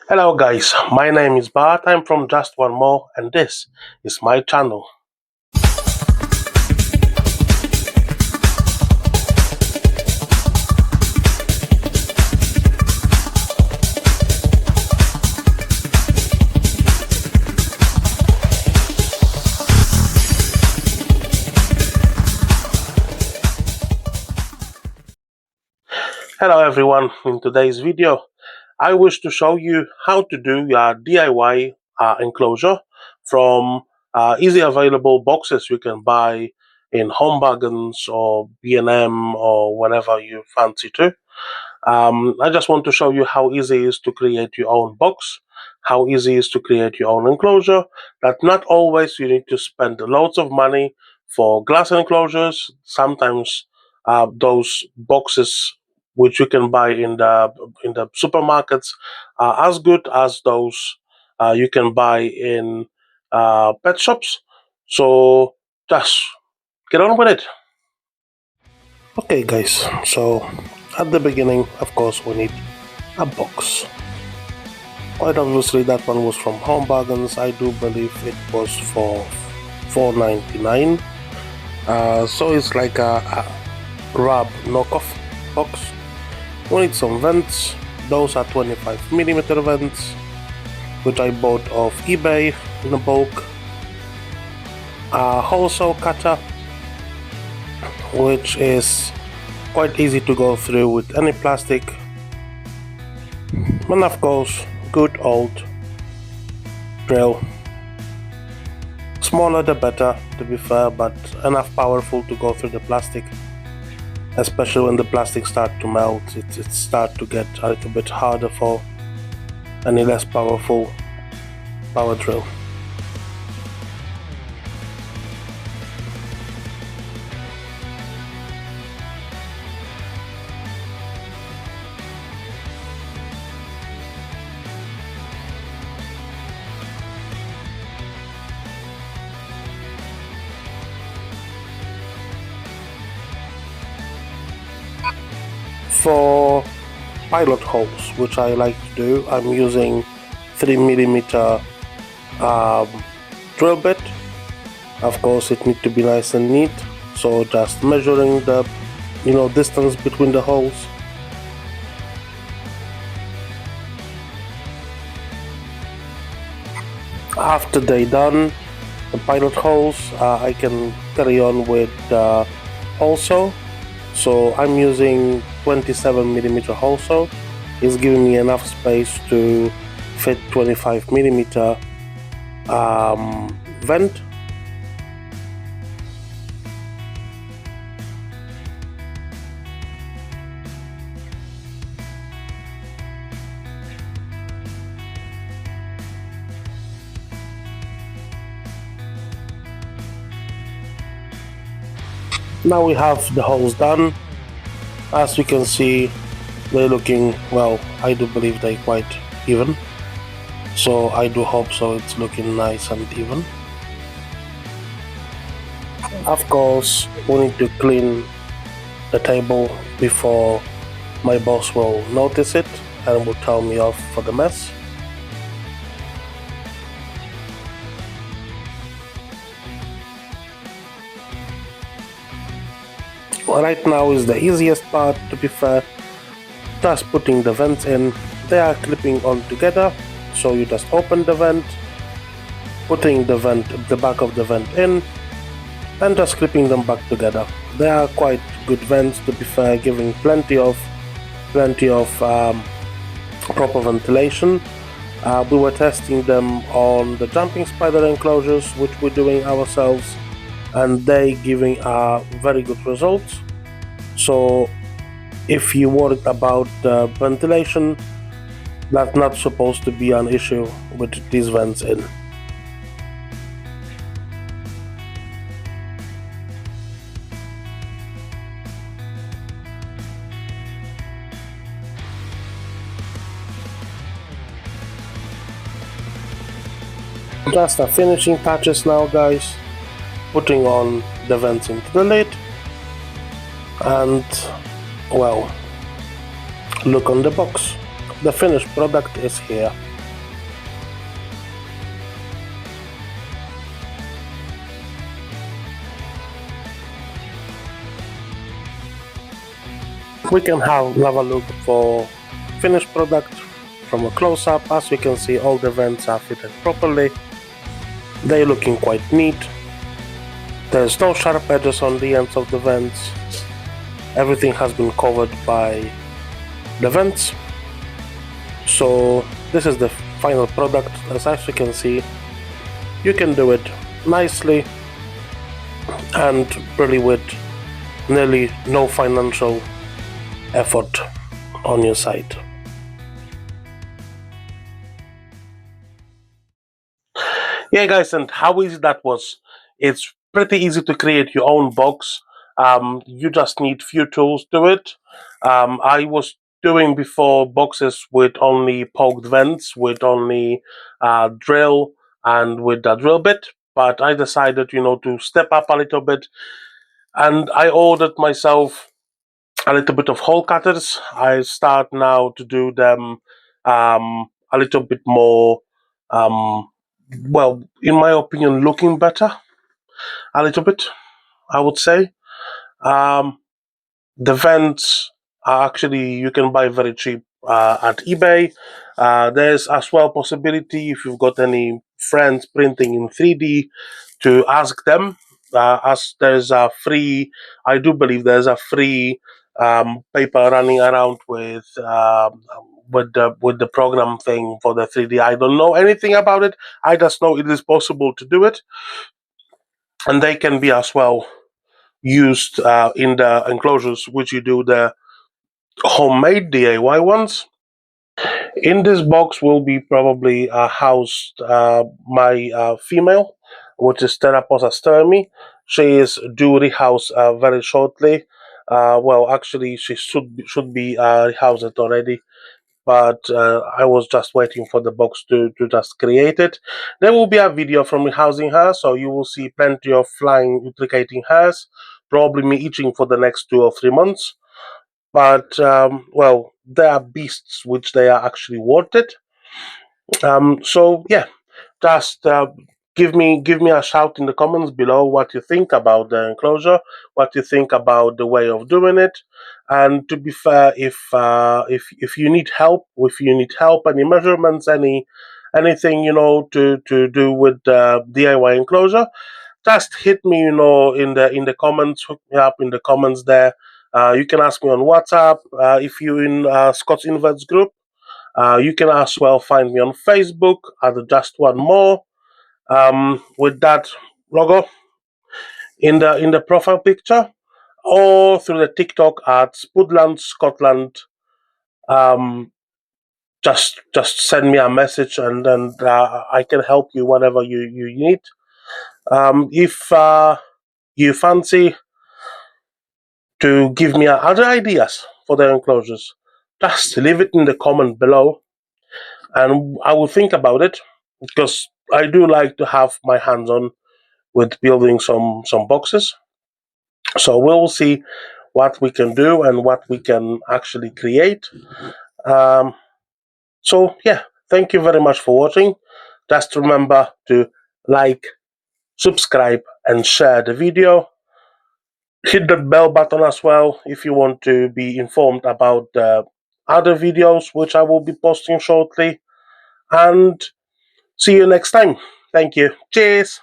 Hello guys, my name is Bart, I'm from Just One More and this is my channel. Hello everyone, in today's video I wish to show you how to do your DIY enclosure from easy available boxes you can buy in Home Bargains or B&M or whatever you fancy to. I just want to show you how easy it is to create your own box, how easy it is to create your own enclosure, that not always you need to spend loads of money for glass enclosures. Sometimes those boxes which you can buy in the supermarkets are as good as those you can buy in pet shops. So just get on with it. Okay guys, so at the beginning of course we need a box. Quite obviously that one was from Home Bargains. I do believe it was for $4.99. So it's like a Rab knockoff box. We need some vents. Those are 25mm vents, which I bought off eBay in a bulk. A hole saw cutter, which is quite easy to go through with any plastic, and of course good old drill. Smaller the better, to be fair, but enough powerful to go through the plastic, especially when the plastic start to melt. It start to get a little bit harder for any less powerful power drill. For pilot holes, which I like to do, I'm using 3mm drill bit. Of course it needs to be nice and neat, so just measuring the distance between the holes. After they done the pilot holes, I can carry on with hole saw. So I'm using 27mm hole saw. It's giving me enough space to fit 25mm vent. Now we have the holes done. As you can see, they're looking, well, I do believe they're quite even. So I do hope so it's looking nice and even. Of course, we need to clean the table before my boss will notice it and will tell me off for the mess. Right now is the easiest part, to be fair. Just putting the vents in. They are clipping on together, so you just open the vent, putting the back of the vent in, and just clipping them back together. They are quite good vents, to be fair, giving plenty of proper ventilation. We were testing them on the jumping spider enclosures, which we're doing ourselves, and they giving very good results. So if you worried about ventilation, that's not supposed to be an issue with these vents in. Just the finishing touches now, guys. Putting on the vents into the lid, and well, look on the box. The finished product is here. We can have a look for finished product from a close-up. As we can see, all the vents are fitted properly. They're looking quite neat. There's no sharp edges on the ends of the vents. Everything has been covered by the vents. So this is the final product. As you can see, you can do it nicely and really with nearly no financial effort on your side. Yeah, guys, and how easy that was. It's pretty easy to create your own box. You just need few tools to it. I was doing before boxes with only poked vents, with only drill and with the drill bit, but I decided, to step up a little bit, and I ordered myself a little bit of hole cutters. I start now to do them a little bit more, well, in my opinion, looking better a little bit, I would say. Um, the vents are actually, you can buy very cheap at eBay. There's as well possibility, if you've got any friends printing in 3D, to ask them. As there's a free, I do believe there's a free paper running around with the program thing for the 3D. I don't know anything about it. I just know it is possible to do it, and they can be as well used in the enclosures which you do the homemade DIY ones. In this box will be probably housed my female, which is Teraposa stermi. She is due rehouse very shortly. Well, actually, she should be rehoused already, but I was just waiting for the box to just create it. There will be a video from rehousing her, so you will see plenty of flying, duplicating hairs, probably me itching for the next 2 or 3 months. But well, they are beasts which they are actually worth it. So yeah, just give me a shout in the comments below what you think about the enclosure, what you think about the way of doing it. And to be fair, if you need help, any measurements, anything to do with the DIY enclosure, just hit me, in the comments. Hook me up in the comments there. You can ask me on WhatsApp if you're in Scott's Inverts group. You can as well find me on Facebook at Just One More, with that logo in the profile picture, or through the TikTok at Spudland Scotland. Um, just send me a message, and I can help you whatever you need. If you fancy to give me other ideas for the enclosures, just leave it in the comment below, and I will think about it, because I do like to have my hands on with building some boxes. So we'll see what we can do and what we can actually create. Um, so yeah, thank you very much for watching. Just remember to like, subscribe, and share the video. Hit the bell button as well if you want to be informed about the other videos which I will be posting shortly. And see you next time. Thank you. Cheers.